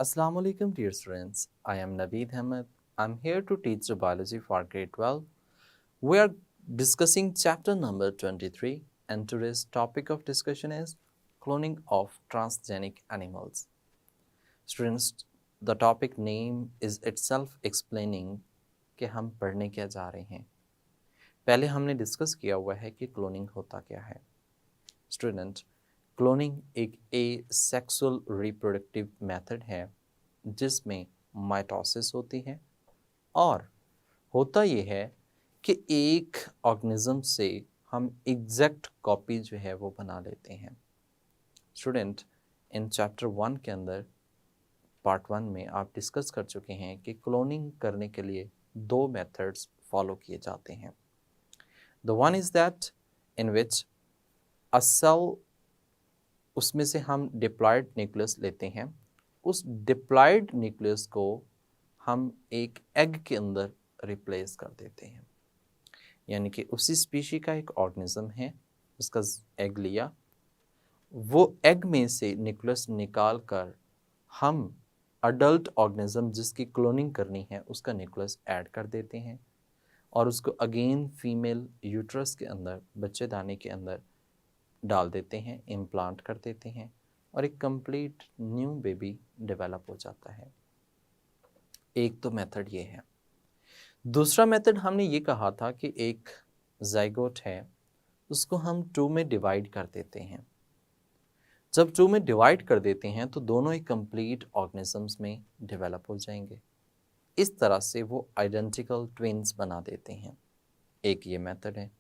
Assalamu alaikum dear students. I am Naveed Ahmed. I'm here to teach you biology for grade 12. We are discussing chapter number 23 and today's topic of discussion is cloning of transgenic animals. Students, the topic name is itself explaining कि हम पढ़ने क्या जा रहे हैं. पहले हमने discuss किया हुआ है कि क्लोनिंग होता क्या है. स्टूडेंट, क्लोनिंग एक एसेक्सुअल रिप्रोडक्टिव मेथड है जिसमें माइटोसिस होती है और होता ये है कि एक ऑर्गेनिज्म से हम एग्जैक्ट कॉपी जो है वो बना लेते हैं. स्टूडेंट, इन चैप्टर 1 के अंदर पार्ट 1 में आप डिस्कस कर चुके हैं कि क्लोनिंग करने के लिए दो मेथड्स फॉलो किए जाते हैं. The one is that in which a cell, उसमें से हम डिप्लॉयड न्यूक्लियस लेते हैं. उस डिप्लॉयड न्यूक्लियस को हम एक एग के अंदर रिप्लेस कर देते हैं. यानी कि उसी स्पीशी का एक ऑर्गेनिज्म है, उसका एग लिया, वो एग में से न्यूक्लियस निकाल कर हम अडल्ट ऑर्गेनिज्म जिसकी क्लोनिंग करनी है उसका न्यूक्लियस ऐड कर देते हैं और उसको अगेन फीमेल यूट्रस के अंदर, बच्चेदानी के अंदर डाल देते हैं, इम्प्लांट कर देते हैं और एक कंप्लीट न्यू बेबी डेवलप हो जाता है. एक तो मेथड ये है. दूसरा मेथड हमने ये कहा था कि एक जाइगोट है, उसको हम 2 में डिवाइड कर देते हैं. जब 2 में डिवाइड कर देते हैं तो दोनों ही कंप्लीट ऑर्गेनिजम्स में डेवलप हो जाएंगे. इस तरह से वो आइडेंटिकल ट्विन्स बना देते हैं. एक ये मेथड है.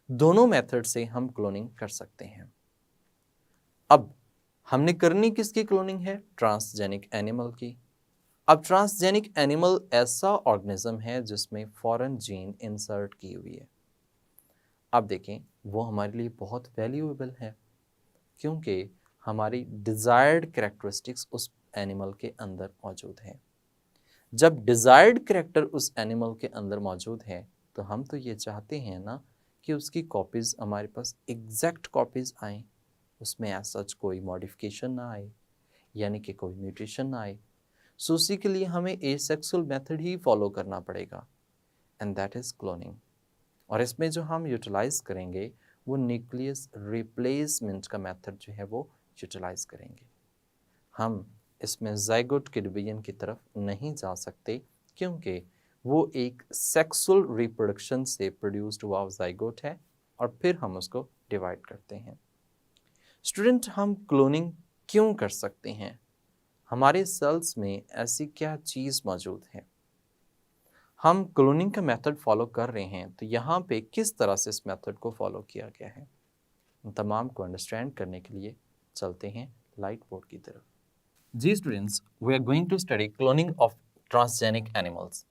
दोनों मेथड से हम क्लोनिंग कर सकते हैं. अब हमने करनी किसकी क्लोनिंग है? ट्रांसजेनिक एनिमल की. अब ट्रांसजेनिक एनिमल ऐसा ऑर्गेनिज्म है जिसमें फॉरेन जीन इंसर्ट की हुई है. अब देखें, वो हमारे लिए बहुत वैल्यूएबल है क्योंकि हमारी डिज़ायर्ड कैरेक्टरिस्टिक्स उस एनिमल के अंदर मौजूद है. जब डिज़ायर्ड कैरेक्टर उस एनिमल के अंदर मौजूद है तो हम तो ये चाहते हैं ना कि उसकी कॉपीज़ हमारे पास एग्जैक्ट कॉपीज़ आएँ, उसमें एज सच कोई मॉडिफिकेशन ना आए, यानी कि कोई म्यूटेशन ना आए. सो उसी के लिए हमें एसेक्सुअल मेथड ही फॉलो करना पड़ेगा एंड दैट इज़ क्लोनिंग. और इसमें जो हम यूटिलाइज़ करेंगे वो न्यूक्लियस रिप्लेसमेंट का मेथड जो है वो यूटिलाइज़ करेंगे. हम इसमें जाइगोट के डिवीजन की तरफ नहीं जा सकते क्योंकि वो एक सेक्सुअल रिप्रोडक्शन से प्रोड्यूस्ड हुआ जाइगोट है और फिर हम उसको डिवाइड करते हैं. स्टूडेंट, हम क्लोनिंग क्यों कर सकते हैं? हमारे सेल्स में ऐसी क्या चीज़ मौजूद है? हम क्लोनिंग का मेथड फॉलो कर रहे हैं तो यहाँ पे किस तरह से इस मेथड को फॉलो किया गया है, इन तमाम को अंडरस्टैंड करने के लिए चलते हैं लाइट बोर्ड की तरफ. जी students, we are going to study cloning of transgenic animals.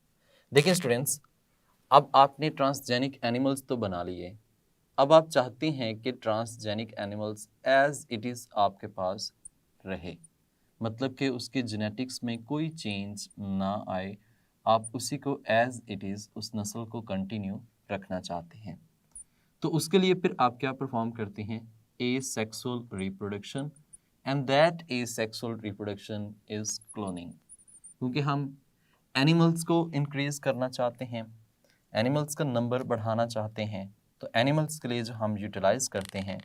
देखिए स्टूडेंट्स, अब आपने ट्रांसजेनिक एनिमल्स तो बना लिए, अब आप चाहते हैं कि transgenic animals as it is आपके पास रहे, मतलब कि उसके जेनेटिक्स में कोई चेंज ना आए, आप उसी को एज इट इज़ उस नस्ल को कंटिन्यू रखना चाहते हैं. तो उसके लिए फिर आप क्या परफॉर्म करते हैं? Asexual reproduction, and that asexual reproduction is cloning. क्योंकि हम एनिमल्स को इंक्रीज़ करना चाहते हैं, एनिमल्स का नंबर बढ़ाना चाहते हैं, तो एनिमल्स के लिए जो हम यूटिलाइज़ करते हैं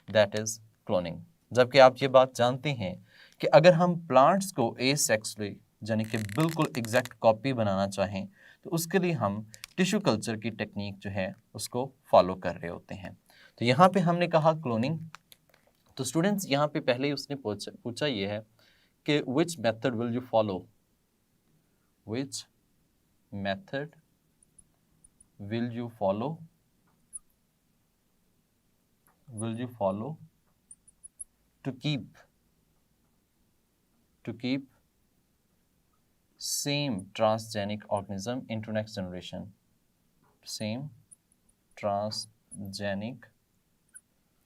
दैट इज़ क्लोनिंग. जबकि आप ये बात जानते हैं कि अगर हम प्लांट्स को एसेक्सुअली यानी कि बिल्कुल एग्जैक्ट कॉपी बनाना चाहें तो उसके लिए हम टिश्यू कल्चर की टेक्निक जो है उसको फॉलो कर रहे होते हैं. तो यहाँ पे हमने कहा क्लोनिंग. तो स्टूडेंट्स, यहाँ पे पहले ही उसने पूछा ये है कि which method will you follow, which method will you follow to keep same transgenic organism into next generation, same transgenic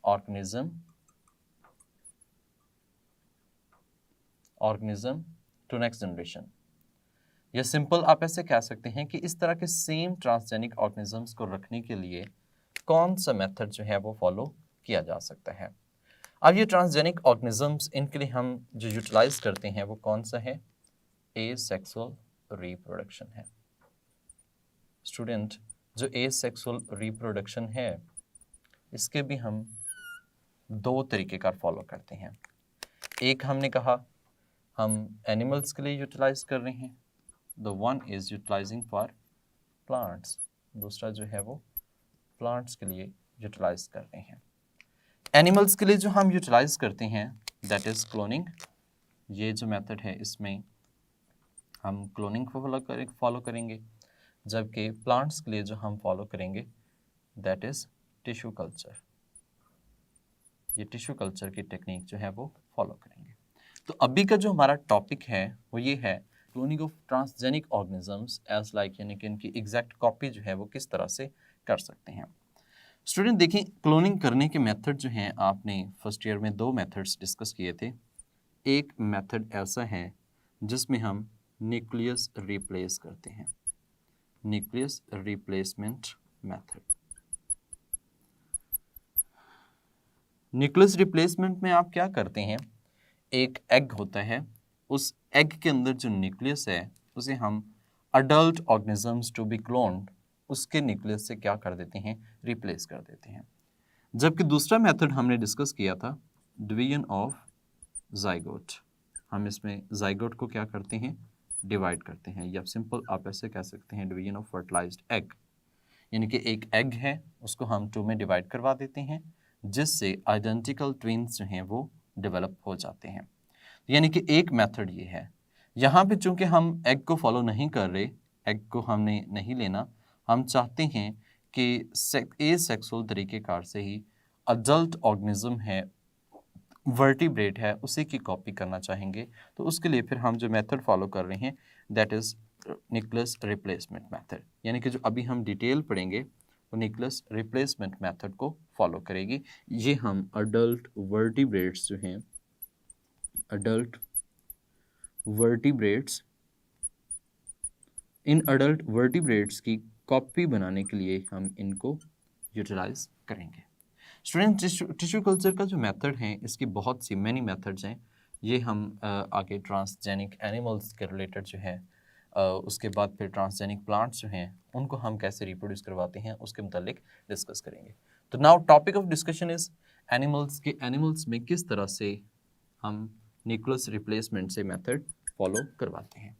organism to next generation. या सिंपल आप ऐसे कह सकते हैं कि इस तरह के सेम ट्रांसजेनिक ऑर्गेनिजम्स को रखने के लिए कौन सा मेथड जो है वो फॉलो किया जा सकता है. अब ये ट्रांसजेनिक ऑर्गेनिजम्स, इनके लिए हम जो यूटिलाइज करते हैं वो कौन सा है? एसेक्सुअल रिप्रोडक्शन है। स्टूडेंट, जो एसेक्सुअल रिप्रोडक्शन है इसके भी हम दो तरीकेकार फॉलो करते हैं। एक हमने कहा हम एनिमल्स के लिए यूटिलाइज कर रहे हैं, the one is utilising for plants, दूसरा जो है वो प्लांट्स के लिए यूटिलाइज कर रहे हैं। एनिमल्स के लिए जो हम यूटिलाइज करते हैं दैट इज क्लोनिंग। ये जो मेथड है इसमें हम क्लोनिंग को फॉलो करेंगे, जबकि प्लांट्स के लिए जो हम फॉलो करेंगे दैट इज टिश्यू कल्चर। ये टिश्यू कल्चर की टेक्निक जो है वो फॉलो करेंगे। तो अभी का जो हमारा टॉपिक है वो ये है cloning of transgenic organisms as like, यानी कि इनकी एग्जैक्ट कॉपी जो है वो किस तरह से कर सकते हैं। स्टूडेंट देखिए, क्लोनिंग करने के मेथड जो हैं आपने फर्स्ट ईयर में दो मेथड्स डिस्कस किए थे। एक मेथड ऐसा है जिसमें हम न्यूक्लियस रिप्लेस करते हैं, nucleus replacement method. Nucleus replacement में आप क्या करते हैं, एक एग होता है, उस एग के अंदर जो न्यूक्लियस है उसे हम adult organisms to be cloned उसके न्यूक्लियस से क्या कर देते हैं, रिप्लेस कर देते हैं। जबकि दूसरा मेथड हमने डिस्कस किया था डिवीजन ऑफ जाइगोट। हम इसमें जाइगोट को क्या करते हैं, डिवाइड करते हैं, या सिंपल आप ऐसे कह सकते हैं डिवीजन ऑफ फर्टिलाइज्ड एग, यानी कि एक एग है उसको हम टू में डिवाइड करवा देते हैं जिससे आइडेंटिकल ट्विन्स जो हैं वो डेवलप हो जाते हैं। यानी कि एक मेथड ये है। यहाँ पे चूंकि हम एग को फॉलो नहीं कर रहे, एग को हमने नहीं लेना, हम चाहते हैं कि एसेक्सुअल तरीक़ेकार से ही अडल्ट ऑर्गेनिज्म है, वर्टिब्रेट है, उसी की कॉपी करना चाहेंगे। तो उसके लिए फिर हम जो मेथड फॉलो कर रहे हैं that is nucleus replacement method, यानी कि जो अभी हम डिटेल पढ़ेंगे वो न्यूक्लियस रिप्लेसमेंट मेथड को फॉलो करेगी। ये हम अडल्ट वर्टिब्रेट्स जो हैं, adult vertebrates, in adult vertebrates की कॉपी बनाने के लिए हम इनको यूटिलाइज करेंगे। स्टूडेंट, टिश्यू कल्चर का जो मेथड है इसकी बहुत सी मैनी मेथड्स हैं। ये हम आगे ट्रांसजेनिक एनिमल्स के रिलेटेड जो है उसके बाद फिर ट्रांसजेनिक प्लांट्स जो हैं उनको हम कैसे रिप्रोड्यूस करवाते हैं उसके मुतालिक डिस्कस करेंगे। तो now topic of discussion is animals के, एनिमल्स में किस तरह से हम न्यूक्लियस रिप्लेसमेंट से मेथड फॉलो करवाते हैं।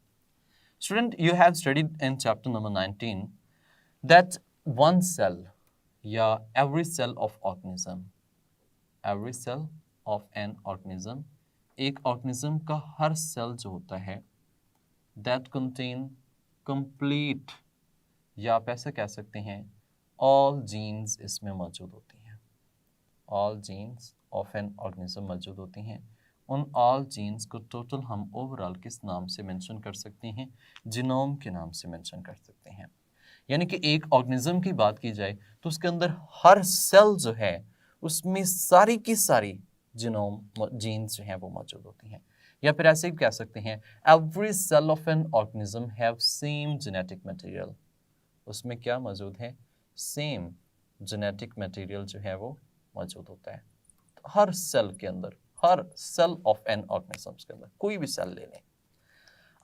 Student, you have studied in chapter number 19 that one cell या every cell of organism, every cell of an organism, एक ऑर्गेनिज्म का हर सेल जो होता है दैट कंटेन कंप्लीट, या आप ऐसे कह सकते हैं ऑल जीन्स इसमें मौजूद होती हैं, all jeans of an organism मौजूद होती हैं। उन ऑल जीन्स को टोटल हम ओवरऑल किस नाम से मेंशन कर सकते हैं, जीनोम के नाम से मेंशन कर सकते हैं। यानी कि एक ऑर्गेनिज्म की बात की जाए तो उसके अंदर हर सेल जो है उसमें सारी की सारी जीनोम जीन्स जो हैं वो मौजूद होती हैं। या फिर ऐसे ही कह सकते हैं every cell of an organism have same genetic material, उसमें क्या मौजूद है, सेम जेनेटिक मटेरियल जो है वो मौजूद होता है। तो हर सेल के अंदर, हर सेल ऑफ एन ऑर्गेनिज्म के अंदर कोई भी सेल ले लें।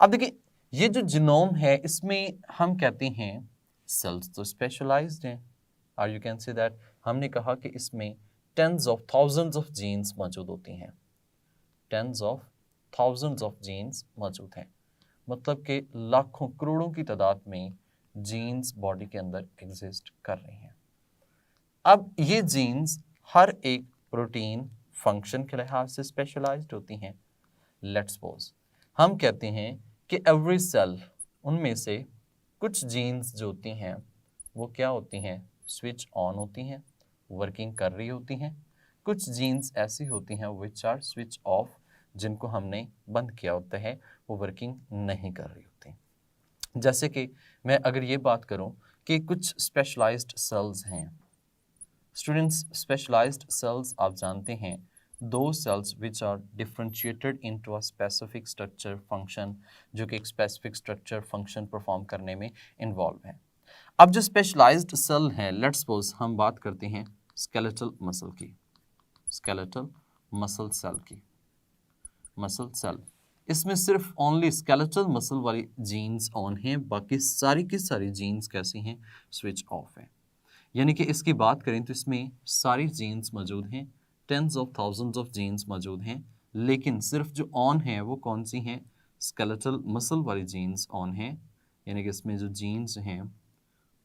अब देखिए ये जो जीनोम है इसमें हम कहते हैं सेल्स तो स्पेशलाइज्ड हैं, और यू कैन से दैट हमने कहा कि इसमें tens of thousands of genes मौजूद होती हैं, tens of thousands of genes मौजूद हैं, मतलब कि लाखों करोड़ों की तादाद में जीन्स बॉडी के अंदर एग्जिस्ट कर रही हैं। अब ये जीन्स हर एक प्रोटीन फंक्शन के लिहाज से स्पेशलाइज्ड होती हैं। लेट्स सपोज हम कहते हैं कि एवरी सेल, उनमें से कुछ जीन्स जो होती हैं वो क्या होती हैं, स्विच ऑन होती हैं, वर्किंग कर रही होती हैं। कुछ जीन्स ऐसी होती हैं विच आर स्विच ऑफ, जिनको हमने बंद किया होता है, वो वर्किंग नहीं कर रही होती। जैसे कि मैं अगर ये बात करूं कि कुछ स्पेशलाइज्ड सेल्स हैं। स्टूडेंट्स, स्पेशलाइज्ड सेल्स आप जानते हैं दो cells which are differentiated into a specific structure function, जो कि एक स्पेसिफिक स्ट्रक्चर फंक्शन परफॉर्म करने में इन्वॉल्व है। अब जो स्पेशलाइज्ड सेल है, लेट्स सपोज हम बात करते हैं स्केलेटल मसल की, स्केलेटल मसल सेल की, मसल सेल, इसमें सिर्फ ओनली स्केलेटल मसल वाली जीन्स ऑन हैं, बाकी सारी की सारी जीन्स कैसी हैं, स्विच ऑफ हैं। यानी कि इसकी बात करें तो इसमें सारी जीन्स मौजूद हैं, tens of thousands of genes मौजूद हैं, लेकिन सिर्फ जो ऑन है वो कौन सी हैं, स्केलेटल मसल वाली जीन्स ऑन हैं। यानी कि इसमें जो जीन्स हैं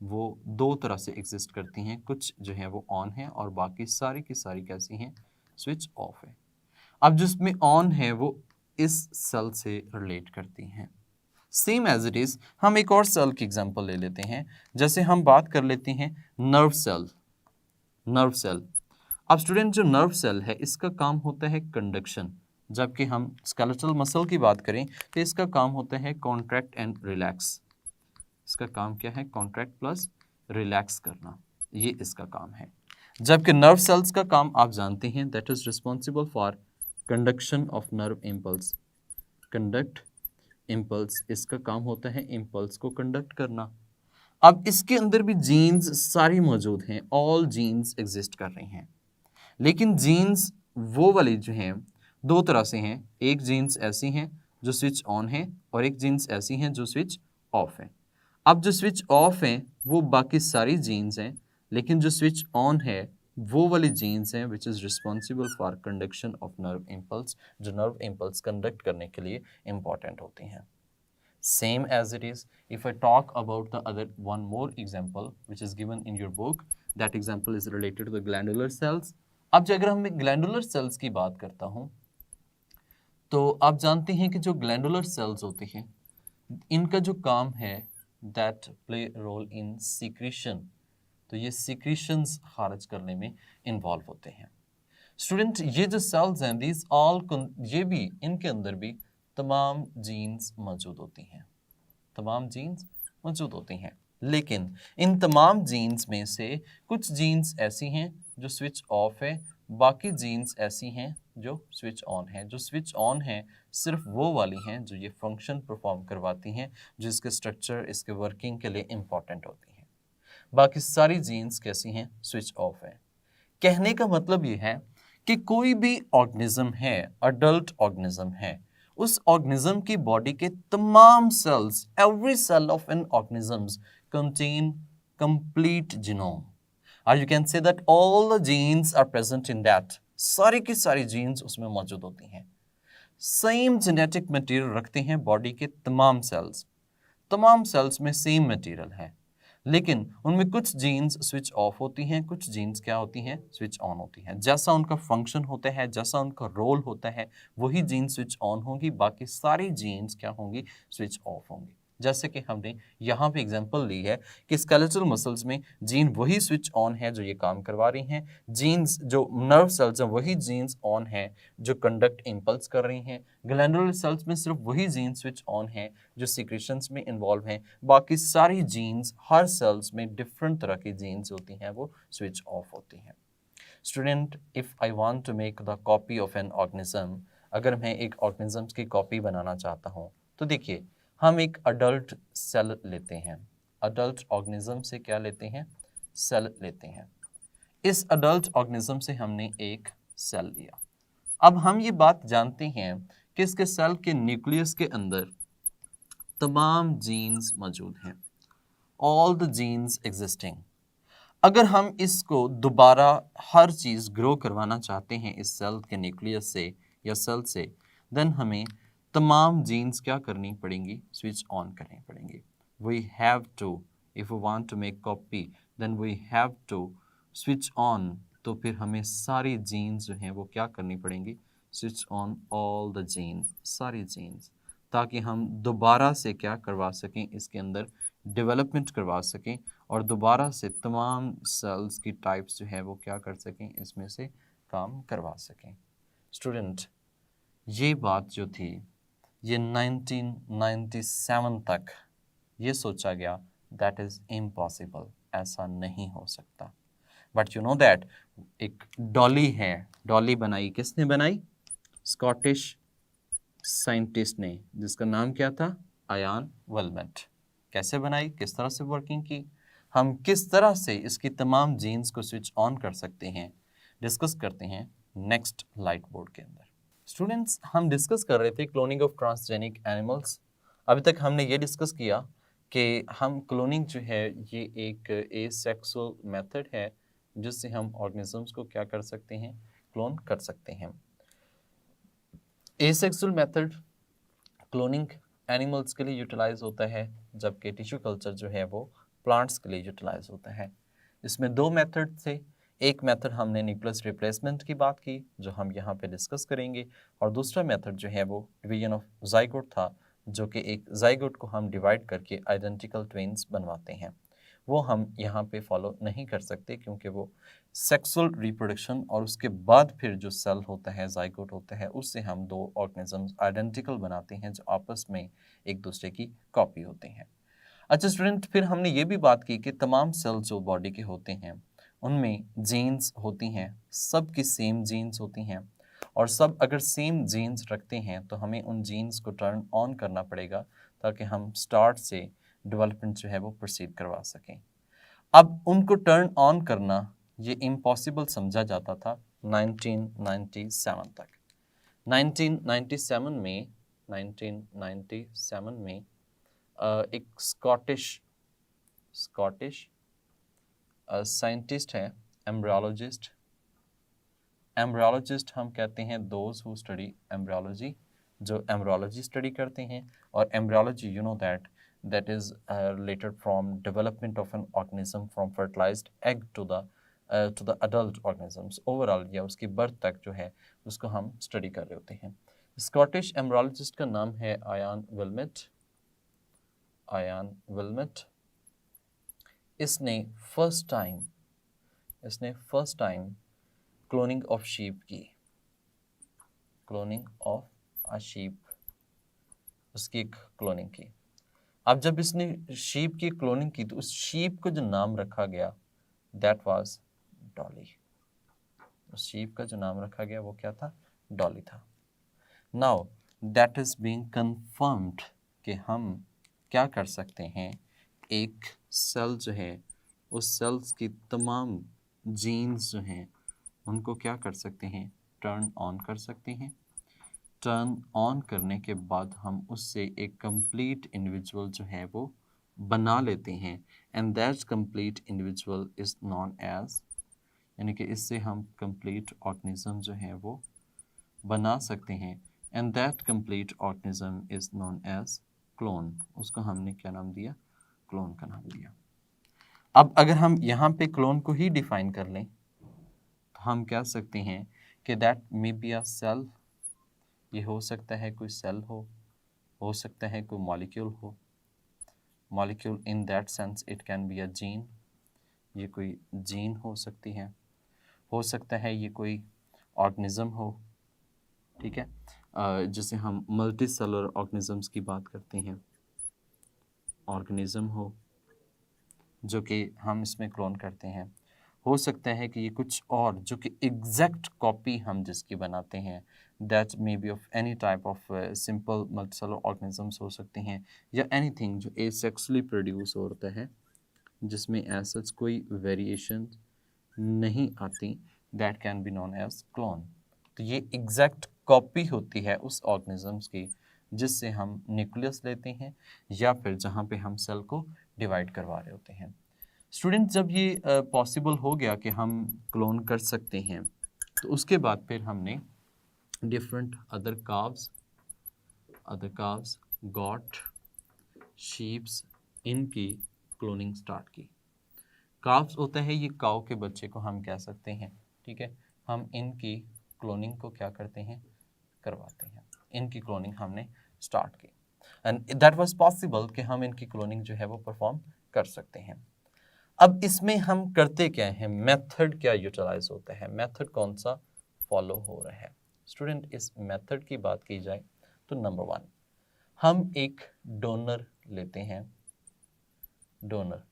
वो दो तरह से एग्जिस्ट करती हैं, कुछ जो है वो ऑन है और बाकी सारी की सारी कैसी हैं, स्विच ऑफ है। अब जिसमें ऑन है वो इस सेल से रिलेट करती हैं। सेम एज इट इज हम एक और सेल की एग्जांपल ले लेते हैं, जैसे हम बात कर लेते हैं नर्व सेल। नर्व सेल, अब स्टूडेंट जो नर्व सेल है इसका काम होता है कंडक्शन, जबकि हम स्केलेटल मसल की बात करें तो इसका काम होता है कॉन्ट्रैक्ट एंड रिलैक्स। इसका काम क्या है, कॉन्ट्रैक्ट प्लस रिलैक्स करना, ये इसका काम है। जबकि नर्व सेल्स का काम आप जानते हैं, that is responsible for conduction of nerve impulse. Conduct impulse, इसका काम होता है इम्पल्स को कंडक्ट करना। अब इसके अंदर भी जीन्स सारी मौजूद हैं, ऑल जीन्स एग्जिस्ट कर रही हैं, लेकिन जीन्स वो वाली जो हैं दो तरह से हैं। एक जीन्स ऐसी हैं जो स्विच ऑन है और एक जीन्स ऐसी हैं जो स्विच ऑफ है। अब जो स्विच ऑफ हैं वो बाकी सारी जीन्स हैं, लेकिन जो स्विच ऑन है वो वाली जीन्स हैं which is responsible for conduction of nerve impulse, जो नर्व इम्पल्स कंडक्ट करने के लिए इंपॉर्टेंट होती हैं। Same as it is, if I talk about the other one more example which is given in your book, that example is related to the glandular cells. अब अगर हम glandular cells की बात करता हूँ तो आप जानते हैं कि जो ग्लैंडुलर सेल्स होते हैं इनका जो काम है that play role in secretion, तो ये सीक्रेशंस खारिज करने में इन्वॉल्व होते हैं। स्टूडेंट ये जो सेल्स हैं दीज ऑल, ये भी इनके अंदर भी तमाम जीन्स मौजूद होती हैं, तमाम जीन्स मौजूद होती हैं, लेकिन इन तमाम जीन्स में से कुछ जीन्स ऐसी हैं जो स्विच ऑफ है, बाकी जीन्स ऐसी हैं जो स्विच ऑन है। जो स्विच ऑन है सिर्फ वो वाली हैं जो ये फंक्शन परफॉर्म करवाती हैं, जो इसके स्ट्रक्चर, इसके वर्किंग के लिए इंपॉर्टेंट होती हैं। बाकी सारी जीन्स कैसी हैं, स्विच ऑफ है। कहने का मतलब ये है कि कोई भी ऑर्गेनिज्म है, अडल्ट ऑर्गेनिज्म है, उस ऑर्गेनिज्म की बॉडी के तमाम cells, every cell of an organism contain complete genome, और you can say that all the genes are present in that, सारी की सारी जीन्स उसमें मौजूद होती हैं। सेम जेनेटिक मटेरियल रखते हैं बॉडी के तमाम सेल्स में सेम मटेरियल है, लेकिन उनमें कुछ जीन्स स्विच ऑफ होती हैं, कुछ जीन्स क्या होती हैं, स्विच ऑन होती हैं। जैसा उनका फंक्शन होता है, जैसा उनका रोल होता है, वही जीन्स स्विच ऑन होंगी, बाकी सारी जीन्स क्या होंगी, स्विच ऑफ होंगी। जैसे कि हमने यहाँ पे एग्जांपल ली है कि स्केलेटल मसल्स में जीन वही स्विच ऑन है जो ये काम करवा रही हैं, जीन्स जो नर्व सेल्स हैं वही जीन्स ऑन है जो कंडक्ट इम्पल्स कर रही हैं, ग्लैंडुलर सेल्स में सिर्फ वही जीन स्विच ऑन है जो सीक्रेशंस में इन्वॉल्व हैं, बाकी सारी जीन्स हर सेल्स में डिफरेंट तरह की जीन्स होती हैं वो स्विच ऑफ होती हैं। Student, if I want to make the copy of an organism, अगर मैं एक ऑर्गेनिज्म की कॉपी बनाना चाहता हूँ तो देखिए हम एक अडल्ट सेल लेते हैं, अडल्ट ऑर्गेनिज्म से क्या लेते हैं, सेल लेते हैं। इस अडल्ट ऑर्गेनिज्म से हमने एक सेल लिया। अब हम ये बात जानते हैं कि इसके सेल के न्यूक्लियस के अंदर तमाम जीन्स मौजूद हैं, ऑल द जीन्स एग्जिस्टिंग। अगर हम इसको दोबारा हर चीज़ ग्रो करवाना चाहते हैं इस सेल के न्यूक्लियस से या सेल से, देन हमें तमाम जीन्स क्या करनी पड़ेंगी, स्विच ऑन करनी पड़ेंगी। We have to, if we want to make copy then we have to switch on, तो फिर हमें सारी जीन्स जो हैं वो क्या करनी पड़ेंगी, switch on all the genes, सारी जीन्स, ताकि हम दोबारा से क्या करवा सकें, इसके अंदर डेवलपमेंट करवा सकें और दोबारा से तमाम सेल्स की टाइप्स जो है वो क्या कर सकें, इसमें से काम करवा सकें। स्टूडेंट, ये बात जो थी ये 1997 तक ये सोचा गया दैट इज़ इम्पॉसिबल, ऐसा नहीं हो सकता। बट यू नो दैट एक डॉली है, डॉली बनाई किसने बनाई, स्कॉटिश साइंटिस्ट ने, जिसका नाम क्या था, आयान वेलमेट। कैसे बनाई, किस तरह से वर्किंग की, हम किस तरह से इसकी तमाम जीन्स को स्विच ऑन कर सकते हैं, डिस्कस करते हैं नेक्स्ट लाइट बोर्ड के अंदर। स्टूडेंट्स, हम डिस्कस कर रहे थे क्लोनिंग ऑफ ट्रांसजेनिक एनिमल्स। अभी तक हमने ये डिस्कस किया कि हम क्लोनिंग जो है ये एक एसेक्सुअल मेथड है जिससे हम ऑर्गेनिजम्स को क्या कर सकते हैं, क्लोन कर सकते हैं। एसेक्सुअल मेथड क्लोनिंग एनिमल्स के लिए यूटिलाइज होता है, जबकि टिश्यू कल्चर जो है वो प्लांट्स के लिए यूटिलाइज होता है। इसमें दो मेथड थे। एक मेथड हमने न्यूक्लियस रिप्लेसमेंट की बात की जो हम यहाँ पे डिस्कस करेंगे, और दूसरा मेथड जो है वो डिवीजन ऑफ जाइगोट था, जो कि एक जाइगोट को हम डिवाइड करके आइडेंटिकल ट्विन्स बनवाते हैं। वो हम यहाँ पे फॉलो नहीं कर सकते क्योंकि वो सेक्सुअल रिप्रोडक्शन और उसके बाद फिर जो सेल होता है, जाइगोट होता है, उससे हम दो ऑर्गेनिजम्स आइडेंटिकल बनाते हैं जो आपस में एक दूसरे की कॉपी होते हैं। अच्छा स्टूडेंट, फिर हमने ये भी बात की कि तमाम सेल्स जो बॉडी के होते हैं उनमें जीन्स होती हैं, सब की सेम जीन्स होती हैं, और सब अगर सेम जीन्स रखते हैं तो हमें उन जीन्स को टर्न ऑन करना पड़ेगा ताकि हम स्टार्ट से डेवलपमेंट जो है वो प्रोसीड करवा सकें। अब उनको टर्न ऑन करना ये इम्पॉसिबल समझा जाता था 1997 तक। 1997 में एक स्कॉटिश साइंटिस्ट है, एम्ब्रियोलॉजिस्ट। एम्ब्रियोलॉजिस्ट हम कहते हैं दोज हु स्टडी एम्ब्रियोलॉजी, जो एम्ब्रियोलॉजी स्टडी करते हैं। और embryology, you know that is related from development of an organism from fertilised egg to the adult organisms overall, या उसकी बर्थ तक जो है उसको हम स्टडी कर रहे होते हैं। स्कॉटिश एम्ब्रियोलॉजिस्ट का नाम है आयान विल्मेट। इसने first time cloning of sheep की, उसकी एक क्लोनिंग की। अब जब इसने शीप की क्लोनिंग की तो उस शीप को जो नाम रखा गया दैट वाज डॉली। उस शीप का जो नाम रखा गया वो क्या था, डॉली था। Now that is being confirmed कि हम क्या कर सकते हैं, एक सेल जो है उस सेल्स की तमाम जीन्स जो हैं उनको क्या कर सकते हैं, टर्न ऑन कर सकते हैं। टर्न ऑन करने के बाद हम उससे एक कंप्लीट इंडिविजुअल जो है वो बना लेते हैं, and that complete individual is known as, यानी कि इससे हम कंप्लीट ऑर्गेनिज्म जो है वो बना सकते हैं, and that complete organism is known as clone. उसको हमने क्या नाम दिया, क्लोन का नाम दिया। अब अगर हम यहाँ पे क्लोन को ही डिफाइन कर लें तो हम कह सकते हैं कि that may be a cell. ये हो सकता है कोई सेल हो सकता है कोई molecule in that sense it can be a gene. ये कोई जीन हो सकती है, हो सकता है ये कोई ऑर्गेनिज्म हो, ठीक है, जैसे हम मल्टी सेलुलर ऑर्गेनिजम्स की बात करते हैं, ऑर्गेनिज्म हो जो कि हम इसमें क्लोन करते हैं। हो सकता है कि ये कुछ और जो कि एग्जैक्ट कॉपी हम जिसकी बनाते हैं, that may B of any type of simple multicellular organisms हो सकते हैं, या एनीथिंग जो एसेक्सुअली प्रोड्यूस होता है जिसमें ऐसा कोई वेरिएशन नहीं आती, that can be known as clone. तो ये एग्जैक्ट कॉपी होती है उस ऑर्गेनिजम्स की जिससे हम न्यूक्लियस लेते हैं या फिर जहाँ पे हम सेल को डिवाइड करवा रहे होते हैं। स्टूडेंट, जब ये पॉसिबल हो गया कि हम क्लोन कर सकते हैं तो उसके बाद फिर हमने different other calves got sheeps, इनकी क्लोनिंग स्टार्ट की। काव्स होता है ये काव के बच्चे को हम कह सकते हैं, ठीक है। हम इनकी क्लोनिंग को क्या करते हैं, करवाते हैं। इनकी क्लोनिंग हमने स्टार्ट की एंड दैट वाज पॉसिबल कि हम इनकी क्लोनिंग जो है वो परफॉर्म कर सकते हैं। अब इसमें हम करते क्या हैं, मेथड क्या यूटिलाइज होता है, मेथड कौन सा फॉलो हो रहा है। स्टूडेंट, इस मेथड की बात की जाए तो नंबर 1 हम एक डोनर लेते हैं। डोनर,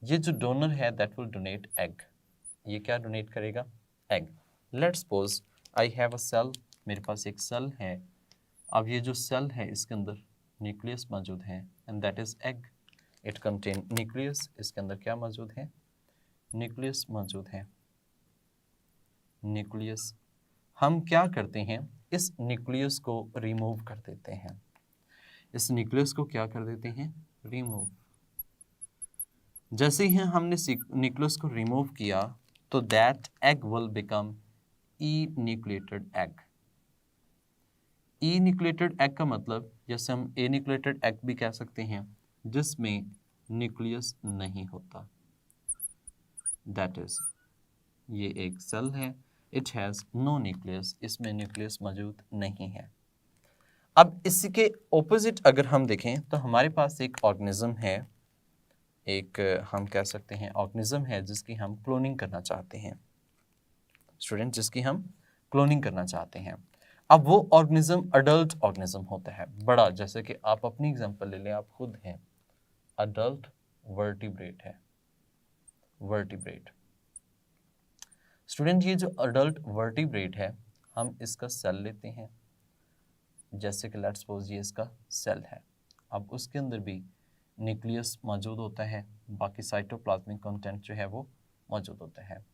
ये जो डोनर है दैट विल डोनेट एग। ये क्या डोनेट करेगा, egg. Let's suppose I have a cell, मेरे पास एक सेल है। अब ये जो सेल है इसके अंदर न्यूक्लियस मौजूद है and that is egg. It contain nucleus, इसके अंदर क्या मौजूद है, न्यूक्लियस मौजूद है, न्यूक्लियस हम क्या करते हैं, इस न्यूक्लियस को रिमूव कर देते हैं। इस न्यूक्लियस को क्या कर देते हैं, रिमूव। जैसे ही हमने न्यूक्लियस को रिमूव किया तो that egg will become E nucleated egg. E nucleated egg का मतलब जैसे हम ए न्यूक्लिएटेड एग भी कह सकते हैं, जिसमें न्यूक्लियस नहीं होता। दैट इज, ये एक सेल है, इट हैज नो न्यूक्लियस, इसमें न्यूक्लियस मौजूद नहीं है। अब इसके ऑपोजिट अगर हम देखें तो हमारे पास एक ऑर्गेनिज्म है, एक हम कह सकते हैं ऑर्गेनिज्म है जिसकी हम क्लोनिंग करना चाहते हैं। स्टूडेंट, जिसकी हम क्लोनिंग करना चाहते हैं। अब वो ऑर्गेनिज्म अडल्ट ऑर्गेनिज्म होता है, बड़ा, जैसे कि आप अपनी एग्जांपल ले लें, आप खुद हैं, अडल्ट वर्टिब्रेट है, वर्टिब्रेट। स्टूडेंट, ये जो अडल्ट वर्टिब्रेट है, हम इसका सेल लेते हैं, जैसे कि लेट्स सपोज ये इसका सेल है। अब उसके अंदर भी न्यूक्लियस मौजूद होता है, बाकी साइटोप्लाज्मिक कंटेंट जो है वो मौजूद होता है।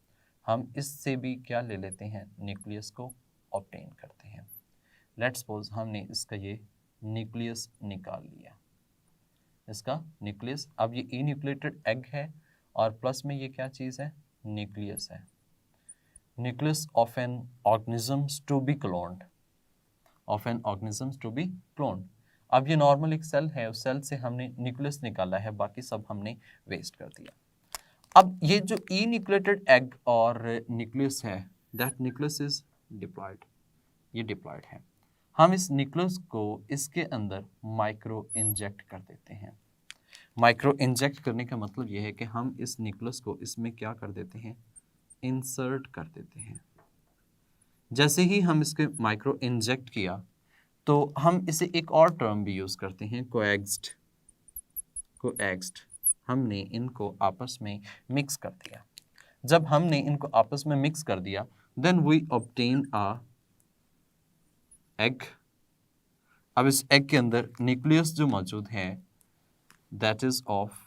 हम इससे भी क्या ले लेते हैं, न्यूक्लियस को ऑब्टेन करते हैं। लेट्स सपोज हमने इसका ये न्यूक्लियस निकाल लिया, इसका न्यूक्लियस। अब ये ई न्यूक्लिएटेड एग है और प्लस में ये क्या चीज़ है, न्यूक्लियस है। Nucleus of an organisms to be cloned, of an organisms to be cloned. अब ये नॉर्मल एक सेल है, उस सेल से हमने न्यूक्लियस निकाला है, बाकी सब हमने वेस्ट कर दिया। अब ये जो ई न्यूक्लिएटेड एग और न्यूक्लियस है, दैट न्यूक्लियस इज डिप्लॉयड, ये डिप्लॉयड है। हम इस न्यूक्लियस को इसके अंदर माइक्रो इंजेक्ट कर देते हैं। माइक्रो इंजेक्ट करने का मतलब यह है कि हम इस न्यूक्लियस को इसमें क्या कर देते हैं, इंसर्ट कर देते हैं। जैसे ही हम इसके माइक्रो इंजेक्ट किया तो हम इसे एक और टर्म भी यूज करते हैं, कोएक्स्ड। कोएक्स्ड, हमने इनको आपस में मिक्स कर दिया। जब हमने इनको आपस में मिक्स कर दिया, then we obtain a egg. अब इस एग के अंदर न्यूक्लियस जो मौजूद है, that is of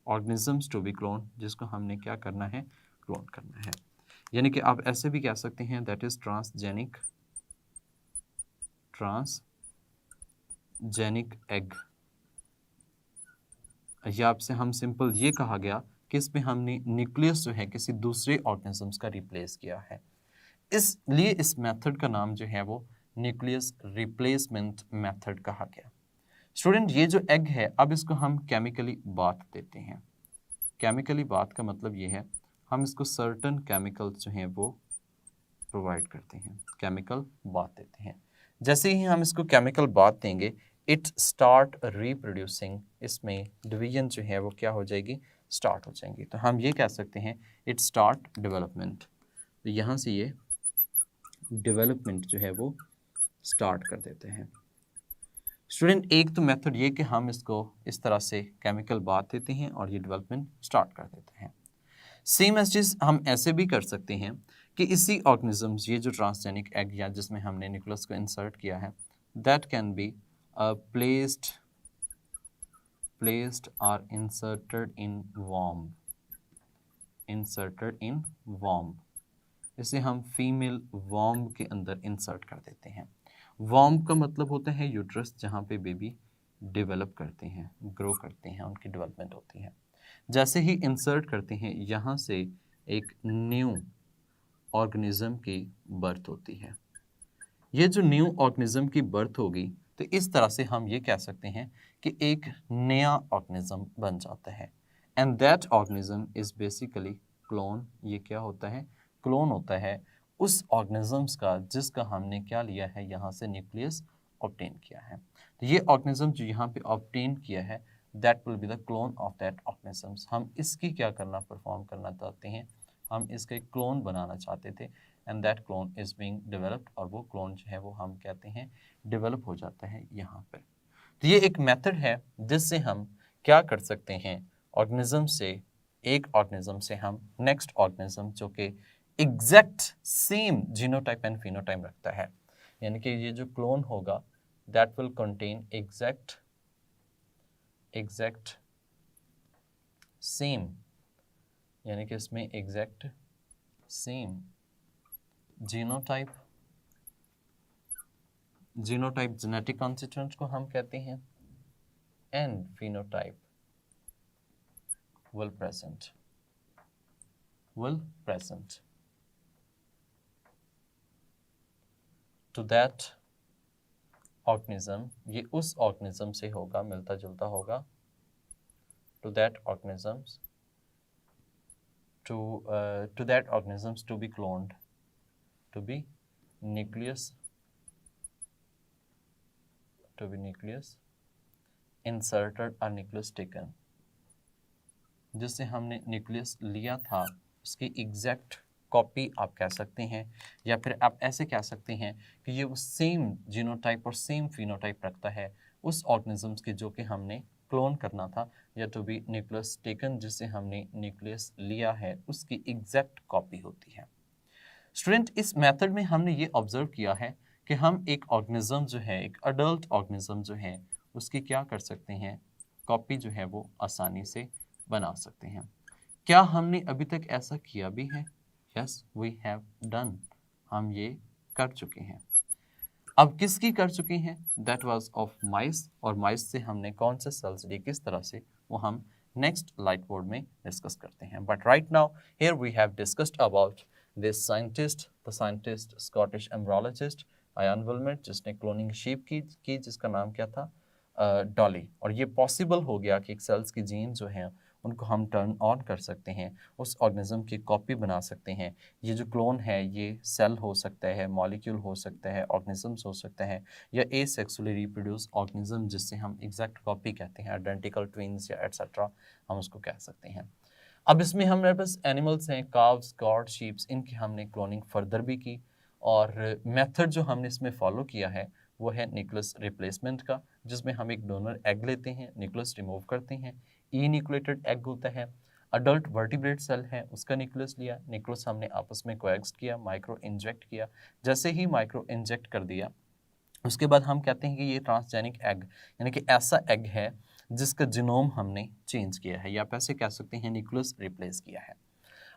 organisms to be clone, जिसको हमने क्या करना है, क्लोन करना है। यानी कि आप ऐसे भी कह सकते हैं, that is transgenic, transgenic egg. या आपसे हम सिंपल ये कहा गया कि इसमें हमने न्यूक्लियस जो है किसी दूसरे ऑर्गेनिजम्स का रिप्लेस किया है, इसलिए इस मेथड का नाम जो है वो न्यूक्लियस रिप्लेसमेंट मेथड कहा गया। स्टूडेंट, ये जो एग है, अब इसको हम केमिकली बाथ देते हैं। केमिकली बाथ का मतलब ये है, हम इसको सर्टन केमिकल्स जो हैं वो प्रोवाइड करते हैं, केमिकल बाथ देते हैं। जैसे ही हम इसको केमिकल बाथ देंगे, इट स्टार्ट रिप्रोड्यूसिंग, इसमें डिवीजन जो है वो क्या हो जाएगी, स्टार्ट हो जाएंगी। तो हम ये कह सकते हैं इट स्टार्ट डेवलपमेंट। तो यहाँ से ये डेवलपमेंट जो है वो स्टार्ट कर देते हैं। स्टूडेंट, एक तो मेथड ये कि हम इसको इस तरह से केमिकल बाथ देते हैं और ये डेवलपमेंट स्टार्ट कर देते हैं। सेम एज चीज हम ऐसे भी कर सकते हैं कि इसी ऑर्गेनिजम्स, ये जो ट्रांसजेनिक एग या जिसमें हमने न्यूक्लियस को इंसर्ट किया है, that can B placed or inserted in worm, inserted in worm। इसे हम फीमेल वर्म के अंदर इंसर्ट कर देते हैं। वर्म का मतलब होता है यूट्रस, जहाँ पे बेबी डेवलप करते हैं, ग्रो करते हैं, उनकी डेवलपमेंट होती है। जैसे ही इंसर्ट करते हैं, यहाँ से एक न्यू ऑर्गेनिज्म की बर्थ होती है। ये जो न्यू ऑर्गेनिज्म की बर्थ होगी, तो इस तरह से हम ये कह सकते हैं कि एक नया ऑर्गेनिज्म बन जाता है। And that organism is basically clone. ये क्या होता है, क्लोन होता है उस ऑर्गेनिजम्स का जिसका हमने क्या लिया है, यहाँ से न्यूक्लियस ऑब्टेन किया है। तो ये ऑर्गेनिज्म जो यहाँ पे ऑब्टेन किया है, that will be the clone of that organisms. हम इसकी क्या करना, परफॉर्म करना चाहते हैं, हम इसका एक क्लोन बनाना चाहते थे, and that clone is being developed. और वो क्लोन जो है वो हम कहते हैं डेवलप हो जाता है यहाँ पर। तो ये एक मेथड है जिससे हम क्या कर सकते हैं, ऑर्गेनिज्म से, एक ऑर्गेनिज्म से हम नेक्स्ट ऑर्गेनिज्म जो कि exact same genotype and phenotype रखता है, यानी कि ये जो क्लोन होगा that will contain exact same, यानी कि इसमें exact same genotype, genotype genetic constituents को हम कहते हैं, and phenotype will present to that organism, ये उस ऑर्गेनिज्म से होगा, मिलता जुलता होगा, to that organisms to that organisms to be cloned, to be nucleus inserted or nucleus taken, जिससे हमने न्यूक्लियस लिया था उसकी एग्जैक्ट कॉपी आप कह सकते हैं, या फिर आप ऐसे कह सकते हैं कि ये वो सेम जीनोटाइप और सेम फिनोटाइप रखता है उस ऑर्गेनिजम्स के जो कि हमने क्लोन करना था, या टू बी न्यूक्लियस टेकन, जिससे हमने न्यूक्लियस लिया है उसकी एग्जैक्ट कॉपी होती है। स्टूडेंट, इस मेथड में हमने ये ऑब्जर्व किया है कि हम एक ऑर्गेनिज्म जो है, एक अडल्ट ऑर्गेनिज्म जो है, उसकी क्या कर सकते हैं, कॉपी जो है वो आसानी से बना सकते हैं। क्या हमने अभी तक ऐसा किया भी है? यस, वी हैव डन, हम ये कर चुके हैं। अब किसकी कर चुके हैं? दैट वाज ऑफ माइस, और माइस से हमने कौन से सेल्स लिए, किस तरह से, वो हम नेक्स्ट लाइट बोर्ड में डिस्कस करते हैं। But right now here we have discussed about this scientist, the scientist Scottish embryologist Ian Wilmut, जिसने क्लोनिंग शीप की जिसका नाम क्या था, डॉली। और ये पॉसिबल हो गया कि सेल्स की जीन जो हैं उनको हम टर्न ऑन कर सकते हैं, उस ऑर्गेनिज्म की कॉपी बना सकते हैं। ये जो क्लोन है ये सेल हो सकता है, मॉलिक्यूल हो सकता है, ऑर्गेनिजम्स हो सकता है, या एसेक्सुअली रिप्रोड्यूस ऑर्गेनिज्म, जिससे हम एग्जैक्ट कॉपी कहते हैं, आइडेंटिकल ट्विन्स या एटसेट्रा हम उसको कह सकते हैं। अब इसमें हमारे पास एनिमल्स हैं, काव्स, गॉड, शीप्स, इनकी हमने क्लोनिंग फर्दर भी की, और मेथड जो हमने इसमें फॉलो किया है वो है न्यूक्लियस रिप्लेसमेंट का, जिसमें हम एक डोनर एग लेते हैं, न्यूक्लियस रिमूव करते हैं, न्यूक्लिएटेड एग होता है, अडल्ट वर्टिब्रेट सेल है उसका न्यूक्लियस लिया, न्यूक्लियस हमने आपस में कोएक्स्ट किया, माइक्रो इंजेक्ट किया, जैसे ही माइक्रो इंजेक्ट कर दिया उसके बाद हम कहते हैं कि ये ट्रांसजेनिक एग, यानी कि ऐसा एग है जिसका जीनोम हमने चेंज किया है, या आप ऐसे कह सकते हैं न्यूक्लियस रिप्लेस किया है।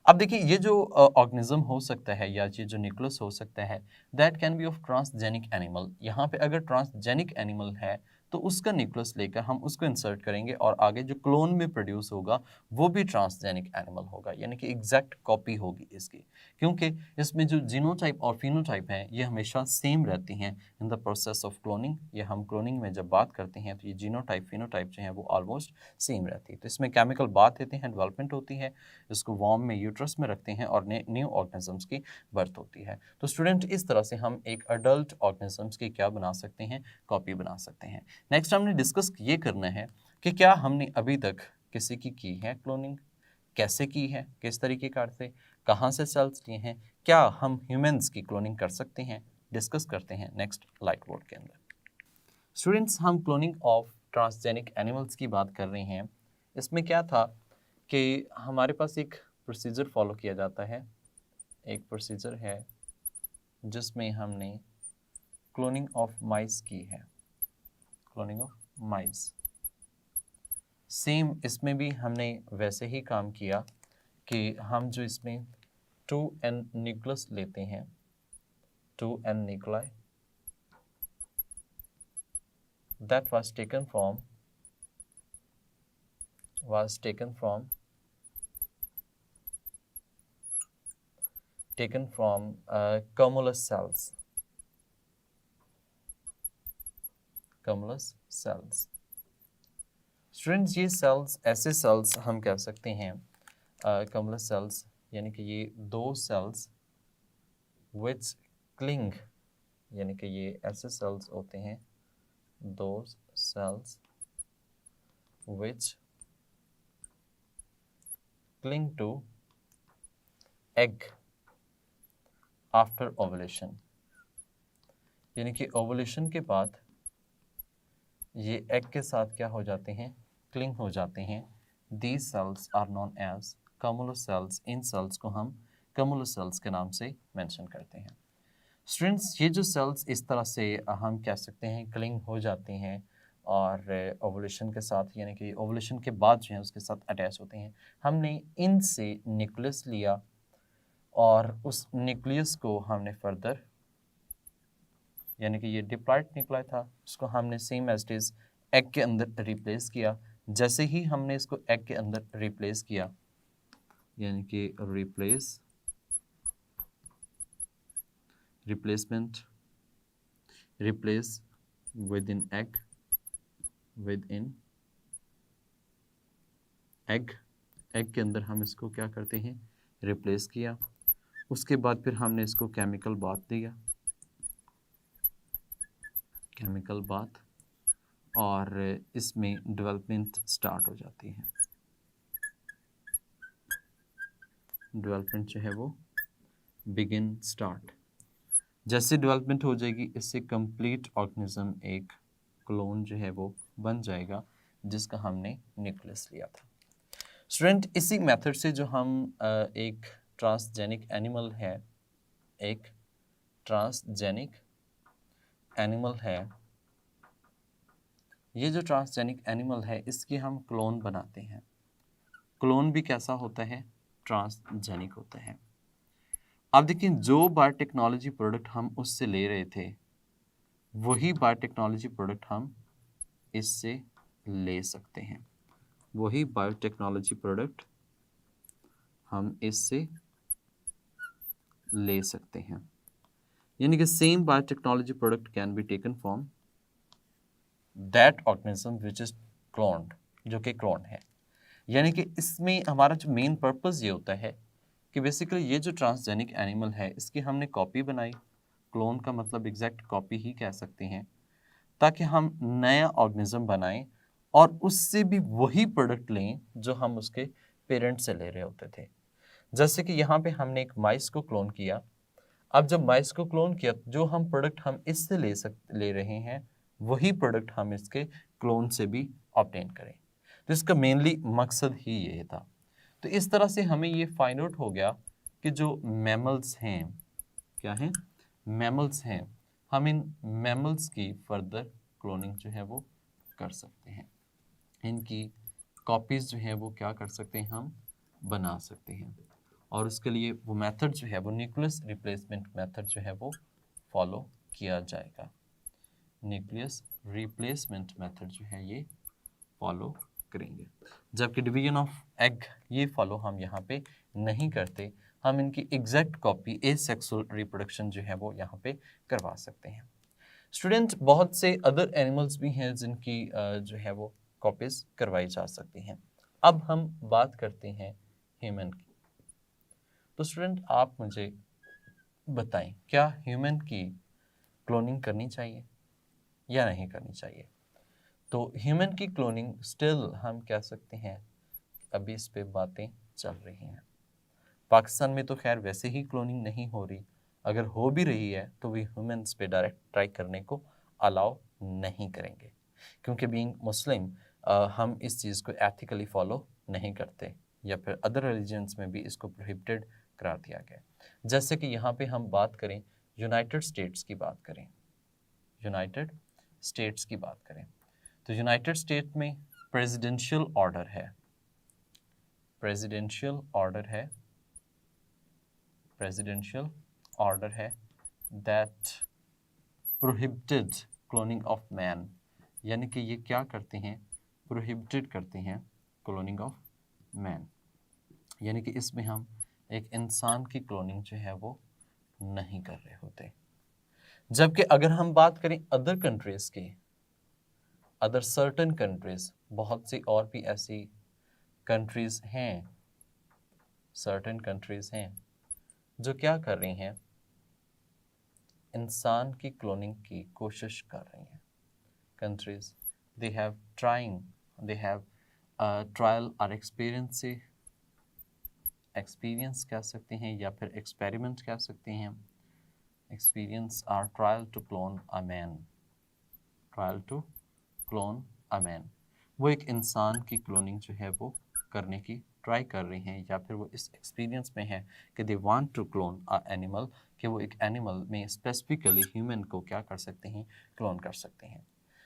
अब देखिए, ये जो ऑर्गेनिज्म हो सकता है या ये जो न्यूक्लियस हो सकता है, that can B of transgenic animal. यहाँ पे अगर ट्रांसजेनिक एनिमल है तो उसका न्यूक्लियस लेकर हम उसको इंसर्ट करेंगे, और आगे जो क्लोन में प्रोड्यूस होगा वो भी ट्रांसजेनिक एनिमल होगा, यानी कि एग्जैक्ट कॉपी होगी इसकी, क्योंकि इसमें जो जीनोटाइप और फिनोटाइप हैं ये हमेशा सेम रहती हैं in the process of cloning. या हम क्लोनिंग में जब बात करते हैं तो ये जीनोटाइप फिनोटाइप जो है वो ऑलमोस्ट सेम रहती है। तो इसमें केमिकल बात होते हैं, डेवलपमेंट होती है, इसको वॉर्म में यूट्रस में रखते हैं, और न्यू ऑर्गेनिजम्स की बर्थ होती है। तो स्टूडेंट, इस तरह से हम एक अडल्ट ऑर्गेनिजम्स की क्या बना सकते हैं, कॉपी बना सकते हैं। नेक्स्ट हमने डिस्कस ये करना है कि क्या हमने अभी तक किसी की है क्लोनिंग, कैसे की है, किस तरीके कार से, कहाँ से सेल्स लिए हैं, क्या हम ह्यूमंस की क्लोनिंग कर सकते हैं, डिस्कस करते हैं नेक्स्ट लाइट बोर्ड के अंदर। स्टूडेंट्स, हम क्लोनिंग ऑफ ट्रांसजेनिक एनिमल्स की बात कर रहे हैं। इसमें क्या था कि हमारे पास एक प्रोसीजर फॉलो किया जाता है, एक प्रोसीजर है जिसमें हमने क्लोनिंग ऑफ माइस की है, क्लोनिंग ऑफ माइस। सेम इसमें भी हमने वैसे ही काम किया कि हम जो इसमें 2n न्यूक्लियस लेते हैं, 2n nuclei that was taken from cumulus cells, students, ये सेल्स ऐसे सेल्स हम कह सकते हैं कमलस सेल्स, यानी कि ये दो सेल्स विच क्लिंग, यानी कि ये ऐसे सेल्स होते हैं, दो cells which cling to egg after ovulation, यानी कि ओवुलेशन के बाद ये एग के साथ क्या हो जाते हैं, क्लिंग हो जाते हैं। These cells are known as cumulus cells, इन सेल्स को हम कमुलस सेल्स के नाम से मेंशन करते हैं। स्टूडेंट्स, ये जो सेल्स इस तरह से हम कह सकते हैं क्लिंग हो जाती हैं और ओवुलेशन के साथ, यानी कि ओवुलेशन के बाद जो है उसके साथ अटैच होते हैं। हमने इनसे न्यूक्लियस लिया, और उस न्यूक्लियस को हमने फर्दर, यानी कि ये डिप्लॉयड न्यूक्लियस था, उसको हमने same as it is egg के अंदर रिप्लेस किया। जैसे ही हमने इसको एग के अंदर रिप्लेस किया, यानी कि replace with in egg, egg के अंदर हम इसको क्या करते हैं, रिप्लेस किया। उसके बाद फिर हमने इसको केमिकल बाथ और इसमें डेवलपमेंट स्टार्ट हो जाती है। डेवलपमेंट जो है वो स्टार्ट। जैसे डेवलपमेंट हो जाएगी, इससे कंप्लीट ऑर्गेनिज्म एक क्लोन जो है वो बन जाएगा, जिसका हमने न्यूक्लियस लिया था। स्टूडेंट, इसी मेथड से जो हम एक ट्रांसजेनिक एनिमल है, ये जो ट्रांसजेनिक एनिमल है, इसकी हम क्लोन बनाते हैं। क्लोन भी कैसा होता है, ट्रांसजेनिक होता है। अब देखिए, जो बायोटेक्नोलॉजी प्रोडक्ट हम उससे ले रहे थे, वही बायोटेक्नोलॉजी प्रोडक्ट हम इससे ले सकते हैं। वही बायोटेक्नोलॉजी प्रोडक्ट हम इससे ले सकते हैं। यानी कि same biotechnology product can be taken from that organism which is cloned, जो कि क्लोन है। यानी कि इसमें हमारा जो मेन पर्पस ये होता है कि बेसिकली ये जो ट्रांसजेनिक एनिमल है, इसकी हमने कॉपी बनाई। क्लोन का मतलब एग्जैक्ट कॉपी ही कह सकते हैं, ताकि हम नया ऑर्गेनिज्म बनाएं और उससे भी वही प्रोडक्ट लें जो हम उसके पेरेंट से ले रहे होते थे। जैसे कि यहाँ पे हमने एक माइस को क्लोन किया। अब जब माइस को क्लोन किया, जो हम प्रोडक्ट हम इससे ले रहे हैं, वही प्रोडक्ट हम इसके क्लोन से भी ऑब्टेन करें। तो इसका मेनली मकसद ही ये था। तो इस तरह से हमें ये फाइंड आउट हो गया कि जो मैमल्स हैं, क्या हैं, मैमल्स हैं, हम इन मैमल्स की फर्दर क्लोनिंग जो है वो कर सकते हैं। इनकी कॉपीज जो है वो क्या कर सकते हैं, हम बना सकते हैं। और उसके लिए वो मेथड जो है वो न्यूक्लियस रिप्लेसमेंट मेथड जो है वो फॉलो किया जाएगा। न्यूक्लियस रिप्लेसमेंट मेथड जो है ये फॉलो करेंगे। जबकि डिवीजन ऑफ एग ये फॉलो हम यहाँ पे नहीं करते। हम इनकी एग्जैक्ट कॉपी एसेक्सुअल रिप्रोडक्शन जो है वो यहाँ पे करवा सकते हैं। स्टूडेंट, बहुत से अदर एनिमल्स भी हैं जिनकी जो है वो कॉपीज करवाई जा सकती हैं। अब हम बात करते हैं ह्यूमन की। तो स्टूडेंट, आप मुझे बताएं, क्या ह्यूमन की क्लोनिंग करनी चाहिए या नहीं करनी चाहिए? तो ह्यूमन की क्लोनिंग स्टिल हम कह सकते हैं अभी इस पे बातें चल रही हैं। पाकिस्तान में तो खैर वैसे ही क्लोनिंग नहीं हो रही। अगर हो भी रही है तो भी ह्यूमन्स पे डायरेक्ट ट्राई करने को अलाउ नहीं करेंगे, क्योंकि बीइंग मुस्लिम हम इस चीज़ को एथिकली फॉलो नहीं करते, या फिर अदर रिलीजन्स में भी इसको प्रोहिबिटेड करार दिया गया। जैसे कि यहाँ पे हम बात करें, यूनाइटेड स्टेट्स की बात करें, यूनाइटेड स्टेट्स की बात करें, तो यूनाइटेड स्टेट में प्रेसिडेंशियल ऑर्डर है, प्रेसिडेंशियल ऑर्डर है that prohibited cloning of man. यानी कि ये क्या करते हैं, प्रोहिबिटेड करते हैं क्लोनिंग ऑफ मैन। यानी कि इसमें हम एक इंसान की क्लोनिंग जो है वो नहीं कर रहे होते। जबकि अगर हम बात करें अदर कंट्रीज की, अदर सर्टेन कंट्रीज, बहुत सी और भी ऐसी कंट्रीज हैं, सर्टेन कंट्रीज हैं जो क्या कर रही हैं, इंसान की क्लोनिंग की कोशिश कर रही हैं। कंट्रीज दे हैव ट्रायल और एक्सपीरियंस कह सकते हैं, या फिर एक्सपेरिमेंट कह सकते हैं। Experience are trial to clone a man. वो एक इंसान की क्लोनिंग जो है वो करने की ट्राई कर रही हैं, या फिर वो इस एक्सपीरियंस में है कि they want to clone a animal, कि वो एक एनिमल में स्पेसिफिकली ह्यूमन को क्या कर सकते हैं, क्लोन कर सकते हैं।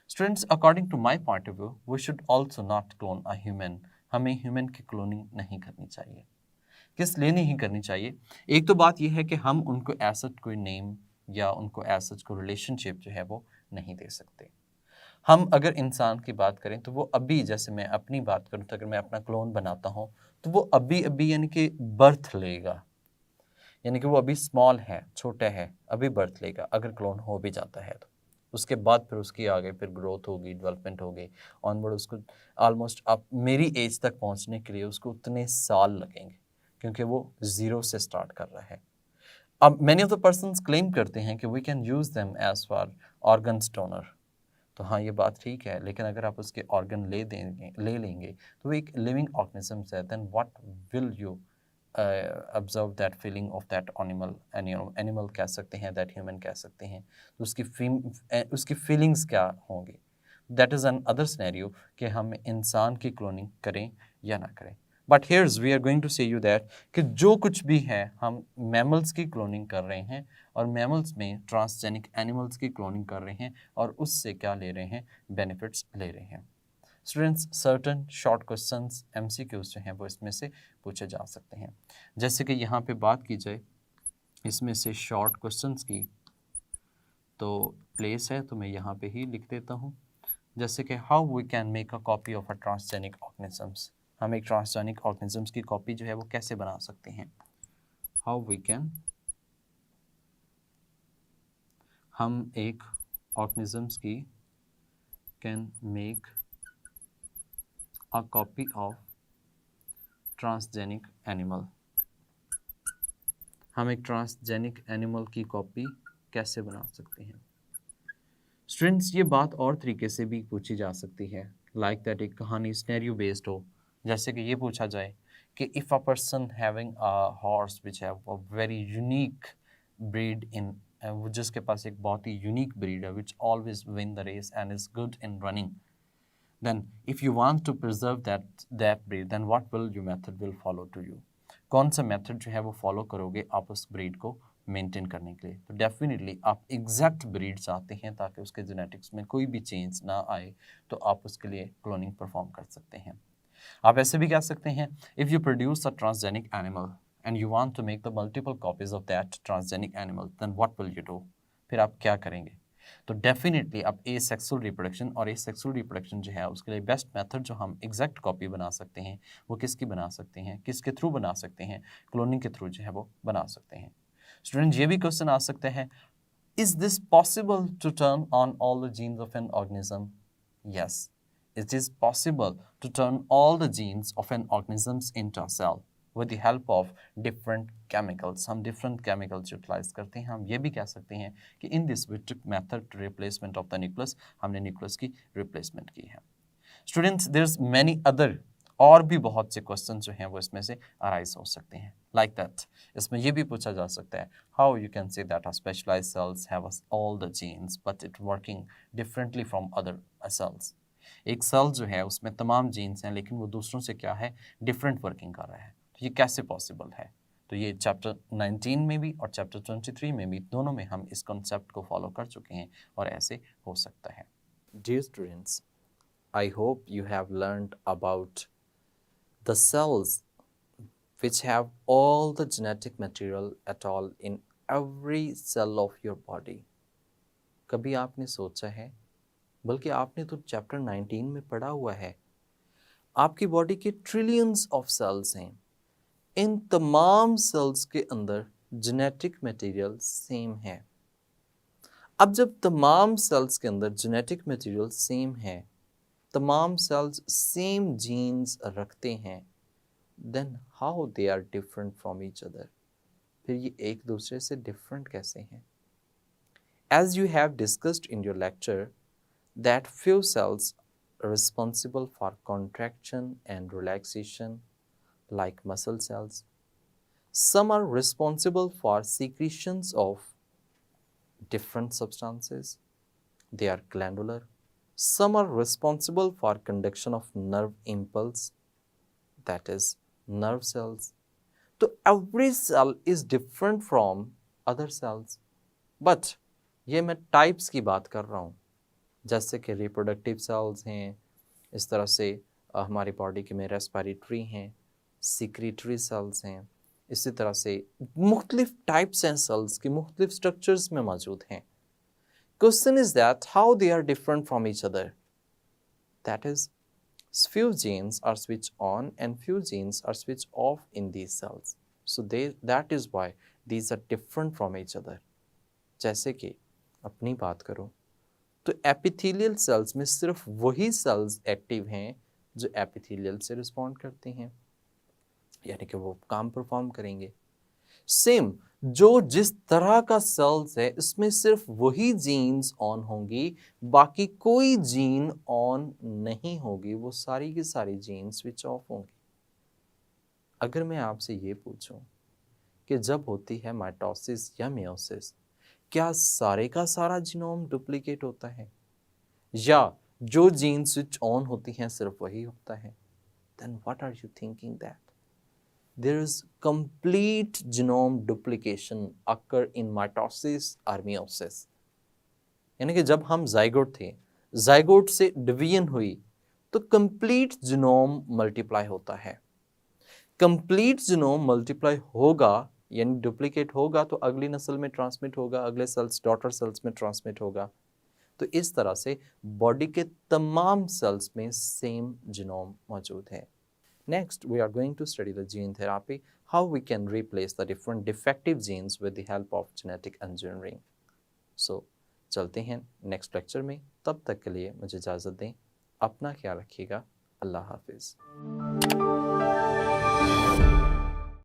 Students, according to my point of view, we should also not clone a human. हमें ह्यूमन की क्लोनिंग नहीं करनी चाहिए। किस लिए नहीं करनी चाहिए? एक तो बात यह है कि हम उनको ऐसा कोई नेम या उनको ऐसा कोई रिलेशनशिप जो है वो नहीं दे सकते। हम अगर इंसान की बात करें तो वो अभी, जैसे मैं अपनी बात करूं तो अगर मैं अपना क्लोन बनाता हूं तो वो अभी अभी यानी कि बर्थ लेगा, यानी कि वो अभी स्मॉल है, छोटा है, अभी बर्थ लेगा अगर क्लोन हो भी जाता है तो। उसके बाद फिर उसकी आगे फिर ग्रोथ होगी, डेवलपमेंट होगी, ऑनवर्ड उसको ऑलमोस्ट आप मेरी एज तक पहुंचने के लिए उसको उतने साल लगेंगे क्योंकि वो ज़ीरो से स्टार्ट कर रहा है। अब many of the persons claim करते हैं कि we can use them as for organ donor. तो हाँ, ये बात ठीक है, लेकिन अगर आप उसके ऑर्गन ले लेंगे तो वो एक लिविंग ऑर्गेनिज्म है, then what will you observe that feeling of that animal, animal कह सकते हैं, दैट ह्यूमन कह सकते हैं, तो उसकी फीलिंग्स क्या होंगी? That is an other scenario कि हम इंसान की क्लोनिंग करें या ना करें। But here's we are going to say you that कि जो कुछ भी है हम मैमल्स की क्लोनिंग कर रहे हैं और मैमल्स में ट्रांसजेनिक एनिमल्स की क्लोनिंग कर रहे हैं और उससे क्या ले रहे हैं? बेनिफिट्स ले रहे हैं। Students, certain short questions MCQs जो हैं वो इसमें से पूछे जा सकते हैं। जैसे कि यहाँ पे बात की जाए इसमें से शॉर्ट क्वेश्चंस की, तो प्लेस है तो मैं यहाँ पे ही लिख देता हूँ। जैसे कि how we can make a copy of a transgenic organisms, हम एक ट्रांसजेनिक ऑर्गेनिजम्स की कॉपी जो है वो कैसे बना सकते हैं? हाउ वी कैन, हम एक ऑर्गेनिजम्स की can make a copy of transgenic animal, हम एक ट्रांसजेनिक एनिमल की कॉपी कैसे बना सकते हैं? स्टूडेंट्स, ये बात और तरीके से भी पूछी जा सकती है, लाइक दैट एक कहानी स्नेरियो बेस्ड हो। जैसे कि ये पूछा जाए कि if a person having a horse which have a very unique breed in, वो जिसके पास एक बहुत ही यूनिक ब्रीड है which always win the race and is good in running, then if you want to preserve that breed, then what will your method will follow to you? कौन सा method जो है वो फॉलो करोगे आप उस breed को मेंटेन करने के लिए? तो डेफिनेटली आप एग्जैक्ट ब्रीड चाहते हैं ताकि उसके जेनेटिक्स में कोई भी चेंज ना आए, तो आप उसके लिए क्लोनिंग परफॉर्म कर सकते हैं। आप ऐसे भी कह सकते हैं, if you produce a transgenic animal and you want to make the multiple copies of that transgenic animal, then what will you do? फिर आप क्या करेंगे? तो डेफिनेटली आप ए सेक्सुअल रिप्रोडक्शन, और ए सेक्सुअल रिप्रोडक्शन जो है उसके लिए बेस्ट मेथड जो हम एग्जैक्ट कॉपी बना सकते हैं वो किसकी बना सकते हैं, किसके थ्रू बना सकते हैं? क्लोनिंग के थ्रू जो है वो बना सकते हैं। स्टूडेंट, ये भी क्वेश्चन आ सकते हैं, is this possible to turn on all the genes of an organism? Yes, it is possible to turn all the genes of an organism into a cell with the help of different chemicals। हम different chemicals utilize करते हैं। हम ये भी कह सकते हैं कि in this we took method to replacement of the nucleus, हमने nucleus की replacement की है। Students, there's many other, और भी बहुत से क्वेश्चन जो हैं वो इसमें से अराइज हो सकते हैं, लाइक दैट इसमें ये भी पूछा जा सकता है, how you can say that specialized cells have all the genes but it working differently from other cells. एक सेल जो है उसमें तमाम जीन्स हैं लेकिन वो दूसरों से क्या है, डिफरेंट वर्किंग कर रहा है, तो ये कैसे पॉसिबल है? तो ये चैप्टर 19 में भी और चैप्टर 23 में भी, दोनों में हम इस कॉन्सेप्ट को फॉलो कर चुके हैं और ऐसे हो सकता है। Dear students, I hope you have learned about the cells which have all the genetic material at all in every cell of your body। कभी आपने सोचा है, बल्कि आपने तो चैप्टर 19 में पढ़ा हुआ है, आपकी बॉडी के ट्रिलियंस ऑफ सेल्स हैं, इन तमाम सेल्स के अंदर जेनेटिक मटेरियल सेम है। अब जब तमाम सेल्स के अंदर जेनेटिक मटेरियल सेम है, तमाम सेल्स सेम जीन्स रखते हैं, then how they are different from each other? फिर ये एक दूसरे से डिफरेंट कैसे हैं? As you have discussed in your lecture that few cells responsible for contraction and relaxation like muscle cells. Some are responsible for secretions of different substances. They are glandular. Some are responsible for conduction of nerve impulse, that is nerve cells. So every cell is different from other cells. But ये मैं types की बात कर रहा हूँ, जैसे कि reproductive cells हैं, इस तरह से हमारी बॉडी के में रेस्पिरेटरी हैं, सिक्रीटरी सेल्स हैं, इसी तरह से मुख्तलिफ टाइप्स हैं सेल्स की, मुख्तलिफ स्ट्रक्चर्स में मौजूद हैं. Question is that how they are different from each other. That is few genes are switched on and few genes are switched off in these cells. So that is why these are different from each other. जैसे कि अपनी बात करूं तो epithelial cells में सिर्फ वही sales active हैं जो एपिथेलियल से रिस्पॉन्ड करती हैं, यानी कि वो काम परफॉर्म करेंगे. सेम जो जिस तरह का सेल्स है इसमें सिर्फ वही जीन्स ऑन होंगी, बाकी कोई जीन ऑन नहीं होगी, वो सारी की सारी जीन स्विच ऑफ होंगी. अगर मैं आपसे ये पूछूं कि जब होती है माइटोसिस या मियोसिस, क्या सारे का सारा जीनोम डुप्लीकेट होता है या जो जीन स्विच ऑन होती हैं सिर्फ वही होता है? Then what are you thinking that there is complete genome duplication occur in mitosis or meiosis. यानी कि जब हम जाइगोट थे, जाइगोट से डिवीजन हुई तो कंप्लीट जीनोम मल्टीप्लाई होता है. कंप्लीट जीनोम मल्टीप्लाई होगा यानी डुप्लीकेट होगा तो अगली नस्ल में ट्रांसमिट होगा, अगले सेल्स डॉटर सेल्स में ट्रांसमिट होगा. तो इस तरह से बॉडी के तमाम सेल्स में सेम जीनोम मौजूद है. Next, we are going to study the gene therapy, how we can replace the different defective genes with the help of genetic engineering. So, चलते हैं नेक्स्ट लेक्चर में. तब तक के लिए मुझे इजाज़त दें. अपना ख्याल रखिएगा. अल्लाह हाफिज़.